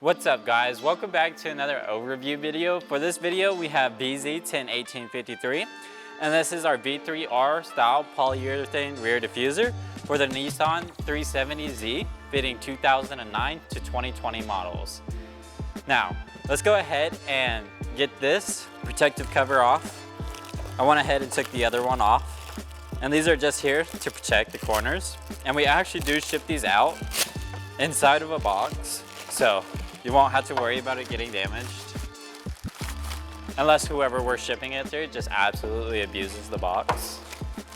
What's up guys, welcome back to another overview video. For this video we have vz101853 and this is our V3R style polyurethane rear diffuser for the Nissan 370Z fitting 2009 to 2020 models. Now let's go ahead and get this protective cover off. I went ahead and took the other one off and these are just here to protect the corners, and we actually do ship these out inside of a box, so you won't have to worry about it getting damaged. Unless whoever we're shipping it through just absolutely abuses the box,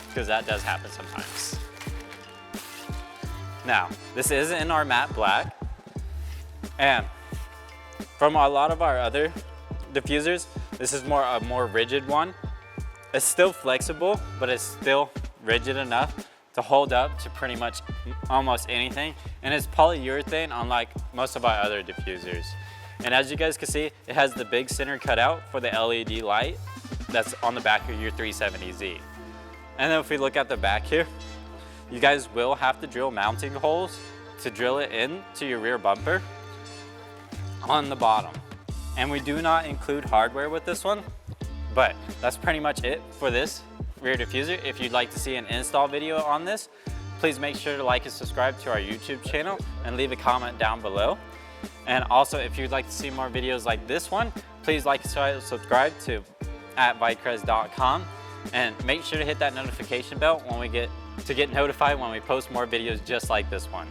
because that does happen sometimes. Now, this is in our matte black, and from a lot of our other diffusers, this is a more rigid one. It's still flexible, but it's still rigid enough to hold up to pretty much almost anything, and it's polyurethane unlike most of our other diffusers. And as you guys can see, it has the big center cutout for the LED light that's on the back of your 370Z. And then if we look at the back here, you guys will have to drill mounting holes to drill it into your rear bumper on the bottom. And we do not include hardware with this one, but that's pretty much it for this rear diffuser. If you'd like to see an install video on this, please make sure to like and subscribe to our YouTube channel and leave a comment down below. And also, if you'd like to see more videos like this one, please like and subscribe to vicrez.com and make sure to hit that notification bell when we get notified when we post more videos just like this one.